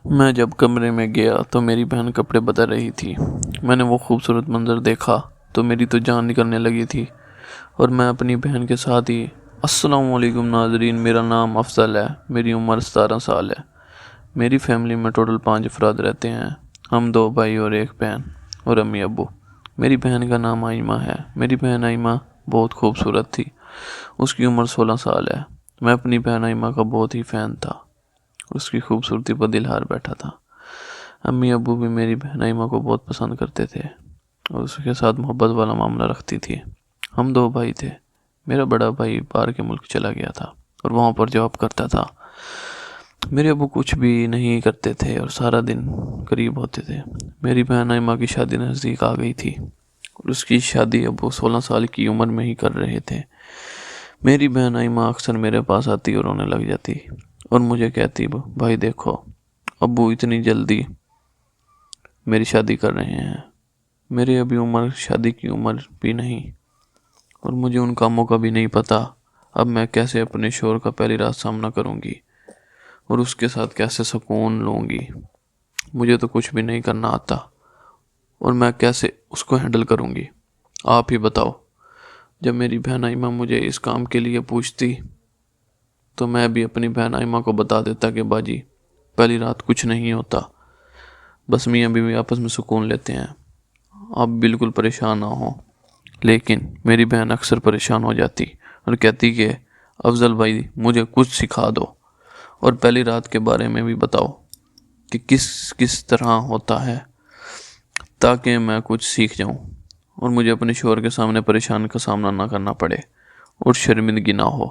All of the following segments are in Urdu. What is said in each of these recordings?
میں جب کمرے میں گیا تو میری بہن کپڑے بدل رہی تھی۔ میں نے وہ خوبصورت منظر دیکھا تو میری تو جان نکلنے لگی تھی، اور میں اپنی بہن کے ساتھ ہی السلام علیکم ناظرین، میرا نام افضل ہے، میری عمر 17 سال ہے۔ میری فیملی میں ٹوٹل 5 افراد رہتے ہیں، ہم 2 بھائی اور 1 بہن اور امی ابو۔ میری بہن کا نام آئمہ ہے۔ میری بہن آئمہ بہت خوبصورت تھی، اس کی عمر 16 سال ہے۔ میں اپنی بہن آئمہ کا بہت ہی فین تھا، اس کی خوبصورتی پر دل ہار بیٹھا تھا۔ امی ابو بھی میری بہن آئمہ کو بہت پسند کرتے تھے اور اس کے ساتھ محبت والا معاملہ رکھتی تھی۔ ہم 2 بھائی تھے۔ میرا بڑا بھائی باہر کے ملک چلا گیا تھا اور وہاں پر جاب کرتا تھا۔ میرے ابو کچھ بھی نہیں کرتے تھے اور سارا دن قریب ہوتے تھے۔ میری بہن آئمہ کی شادی نزدیک آ گئی تھی اور اس کی شادی ابو 16 سال کی عمر میں ہی کر رہے تھے۔ میری بہن آئمہ اکثر میرے پاس آتی اور رونے لگ جاتی اور مجھے کہتی، بھائی دیکھو، ابو اتنی جلدی میری شادی کر رہے ہیں، میری ابھی عمر شادی کی عمر بھی نہیں اور مجھے ان کاموں کا بھی نہیں پتہ۔ اب میں کیسے اپنے شوہر کا پہلی رات سامنا کروں گی اور اس کے ساتھ کیسے سکون لوں گی؟ مجھے تو کچھ بھی نہیں کرنا آتا اور میں کیسے اس کو ہینڈل کروں گی؟ آپ ہی بتاؤ۔ جب میری بہن آئمہ مجھے اس کام کے لیے پوچھتی تو میں بھی اپنی بہن آئمہ کو بتا دیتا کہ باجی، پہلی رات کچھ نہیں ہوتا، بس میاں بیوی آپس میں سکون لیتے ہیں، آپ بالکل پریشان نہ ہوں۔ لیکن میری بہن اکثر پریشان ہو جاتی اور کہتی کہ افضل بھائی، مجھے کچھ سکھا دو اور پہلی رات کے بارے میں بھی بتاؤ کہ کس طرح ہوتا ہے، تاکہ میں کچھ سیکھ جاؤں اور مجھے اپنے شوہر کے سامنے پریشان کا سامنا نہ کرنا پڑے اور شرمندگی نہ ہو،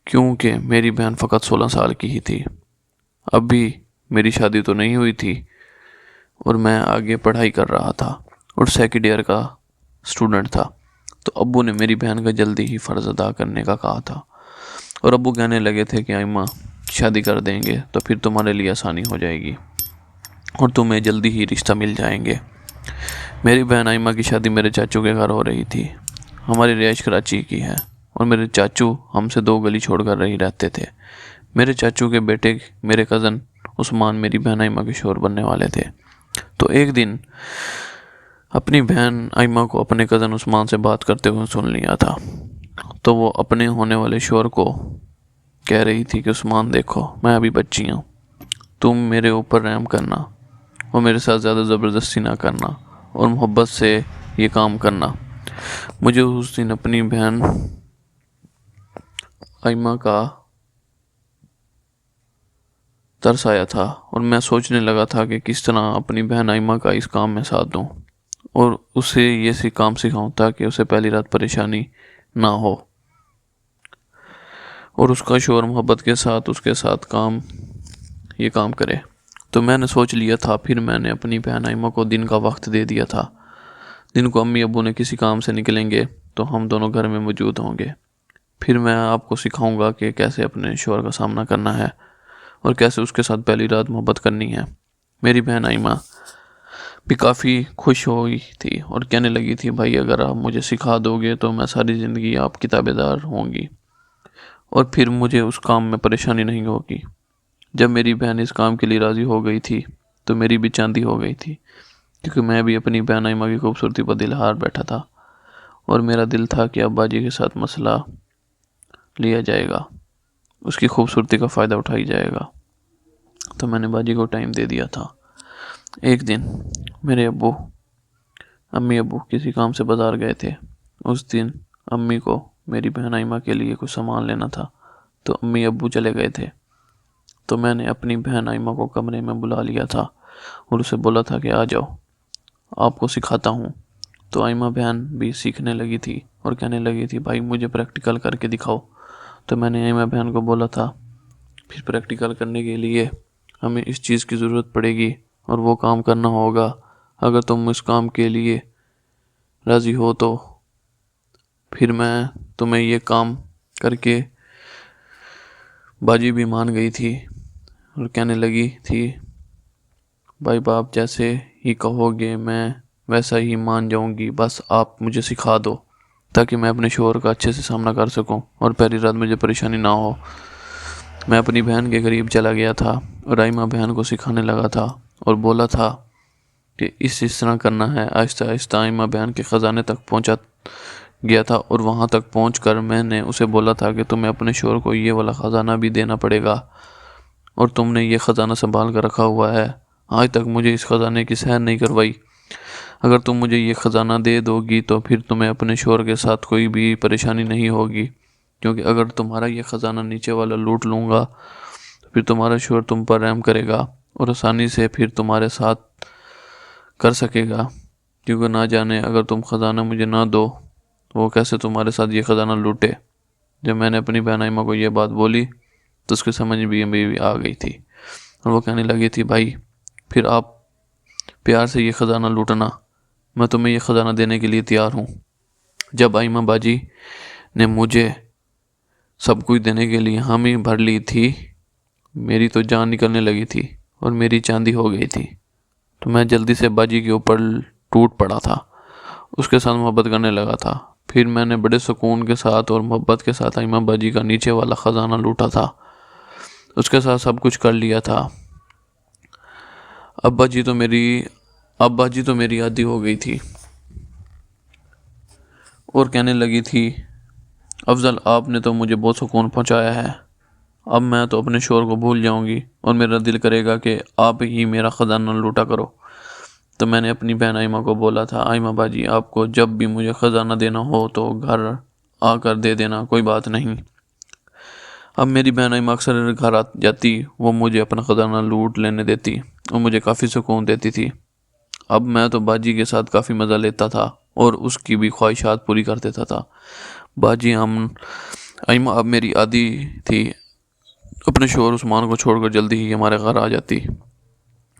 کیونکہ میری بہن فقط 16 سال کی ہی تھی۔ اب بھی میری شادی تو نہیں ہوئی تھی اور میں آگے پڑھائی کر رہا تھا اور سیکنڈ ایئر کا اسٹوڈنٹ تھا، تو ابو نے میری بہن کا جلدی ہی فرض ادا کرنے کا کہا تھا اور ابو کہنے لگے تھے کہ آئمہ شادی کر دیں گے تو پھر تمہارے لیے آسانی ہو جائے گی اور تمہیں جلدی ہی رشتہ مل جائیں گے۔ میری بہن آئمہ کی شادی میرے چاچو کے گھر ہو رہی تھی۔ ہماری رہائش کراچی کی ہے اور میرے چاچو ہم سے 2 گلی چھوڑ کر رہتے تھے۔ میرے چاچو کے بیٹے میرے کزن عثمان میری بہن آئمہ کے شوہر بننے والے تھے۔ تو ایک دن اپنی بہن آئمہ کو اپنے کزن عثمان سے بات کرتے ہوئے سن لیا تھا، تو وہ اپنے ہونے والے شوہر کو کہہ رہی تھی کہ عثمان دیکھو، میں ابھی بچی ہوں، تم میرے اوپر رحم کرنا اور میرے ساتھ زیادہ زبردستی نہ کرنا اور محبت سے یہ کام کرنا۔ مجھے اس دن اپنی بہن آئمہ کا ترس آیا تھا اور میں سوچنے لگا تھا کہ کس طرح اپنی بہن آئمہ کا اس کام میں ساتھ دوں اور اسے یہ کام سکھاؤں تاکہ اسے پہلی رات پریشانی نہ ہو اور اس کا شوہر محبت کے ساتھ اس کے ساتھ یہ کام کرے۔ تو میں نے سوچ لیا تھا، پھر میں نے اپنی بہن آئمہ کو دن کا وقت دے دیا تھا۔ دن کو امی ابو نے کسی کام سے نکلیں گے تو ہم دونوں گھر میں موجود ہوں گے۔ پھر میں آپ کو سکھاؤں گا کہ کیسے اپنے شوہر کا سامنا کرنا ہے اور کیسے اس کے ساتھ پہلی رات محبت کرنی ہے۔ میری بہن آئمہ بھی کافی خوش ہوئی تھی اور کہنے لگی تھی، بھائی اگر آپ مجھے سکھا دو گے تو میں ساری زندگی آپ کی تابع دار ہوں گی اور پھر مجھے اس کام میں پریشانی نہیں ہوگی۔ جب میری بہن اس کام کے لیے راضی ہو گئی تھی تو میری بھی چاندی ہو گئی تھی، کیونکہ میں بھی اپنی بہن آئمہ کی خوبصورتی پر دل ہار بیٹھا تھا اور میرا دل تھا کہ ابا جی کے ساتھ مسئلہ لیا جائے گا، اس کی خوبصورتی کا فائدہ اٹھائی جائے گا۔ تو میں نے باجی کو ٹائم دے دیا تھا۔ ایک دن میرے امی ابو کسی کام سے بازار گئے تھے۔ اس دن امی کو میری بہن آئمہ کے لیے کچھ سامان لینا تھا، تو امی ابو چلے گئے تھے۔ تو میں نے اپنی بہن آئمہ کو کمرے میں بلا لیا تھا اور اسے بولا تھا کہ آ جاؤ، آپ کو سکھاتا ہوں۔ تو آئمہ بہن بھی سیکھنے لگی تھی اور کہنے لگی تھی، بھائی مجھے پریکٹیکل کر کے دکھاؤ۔ تو میں نے آئمہ بہن کو بولا تھا، پھر پریکٹیکل کرنے کے لیے ہمیں اس چیز کی ضرورت پڑے گی اور وہ کام کرنا ہوگا، اگر تم اس کام کے لیے راضی ہو تو پھر میں تمہیں یہ کام کر کے باجی بھی مان گئی تھی اور کہنے لگی تھی، بھائی باپ جیسے ہی کہو گے میں ویسا ہی مان جاؤں گی، بس آپ مجھے سکھا دو تاکہ میں اپنے شوہر کا اچھے سے سامنا کر سکوں اور پہلی رات مجھے پریشانی نہ ہو۔ میں اپنی بہن کے قریب چلا گیا تھا اور آئمہ بہن کو سکھانے لگا تھا اور بولا تھا کہ اس طرح کرنا ہے۔ آہستہ آہستہ آئمہ بہن کے خزانے تک پہنچا گیا تھا، اور وہاں تک پہنچ کر میں نے اسے بولا تھا کہ تمہیں اپنے شوہر کو یہ والا خزانہ بھی دینا پڑے گا، اور تم نے یہ خزانہ سنبھال کر رکھا ہوا ہے، آج تک مجھے اس خزانے کی سیر نہیں کروائی۔ اگر تم مجھے یہ خزانہ دے دو گی تو پھر تمہیں اپنے شوہر کے ساتھ کوئی بھی پریشانی نہیں ہوگی، کیونکہ اگر تمہارا یہ خزانہ نیچے والا لوٹ لوں گا تو پھر تمہارا شوہر تم پر رحم کرے گا اور آسانی سے پھر تمہارے ساتھ کر سکے گا، کیونکہ نہ جانے اگر تم خزانہ مجھے نہ دو تو وہ کیسے تمہارے ساتھ یہ خزانہ لوٹے۔ جب میں نے اپنی بہن آئمہ کو یہ بات بولی تو اس کے سمجھ بھی آ گئی تھی، اور وہ کہنے لگی تھی بھائی پھر آپ پیار سے یہ خزانہ لوٹنا، میں تمہیں یہ خزانہ دینے کے لیے تیار ہوں۔ جب آئمہ باجی نے مجھے سب کچھ دینے کے لیے حامی بھر لی تھی، میری تو جان نکلنے لگی تھی اور میری چاندی ہو گئی تھی، تو میں جلدی سے باجی کے اوپر ٹوٹ پڑا تھا، اس کے ساتھ محبت کرنے لگا تھا۔ پھر میں نے بڑے سکون کے ساتھ اور محبت کے ساتھ آئمہ باجی کا نیچے والا خزانہ لوٹا تھا، اس کے ساتھ سب کچھ کر لیا تھا۔ اب باجی تو میری عادی ہو گئی تھی اور کہنے لگی تھی افضل آپ نے تو مجھے بہت سکون پہنچایا ہے، اب میں تو اپنے شوہر کو بھول جاؤں گی اور میرا دل کرے گا کہ آپ ہی میرا خزانہ لوٹا کرو۔ تو میں نے اپنی بہن آئمہ کو بولا تھا آئمہ باجی آپ کو جب بھی مجھے خزانہ دینا ہو تو گھر آ کر دے دینا، کوئی بات نہیں۔ اب میری بہن آئمہ اکثر گھر آ جاتی، وہ مجھے اپنا خزانہ لوٹ لینے دیتی اور مجھے کافی سکون دیتی تھی۔ اب میں تو باجی کے ساتھ کافی مزہ لیتا تھا اور اس کی بھی خواہشات پوری کر دیتا تھا۔ باجی آئمہ اب میری عادی تھی، اپنے شوہر عثمان کو چھوڑ کر جلدی ہی ہمارے گھر آ جاتی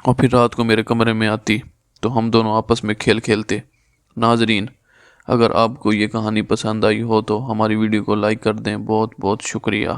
اور پھر رات کو میرے کمرے میں آتی تو ہم دونوں آپس میں کھیل کھیلتے۔ ناظرین، اگر آپ کو یہ کہانی پسند آئی ہو تو ہماری ویڈیو کو لائک کر دیں، بہت بہت شکریہ۔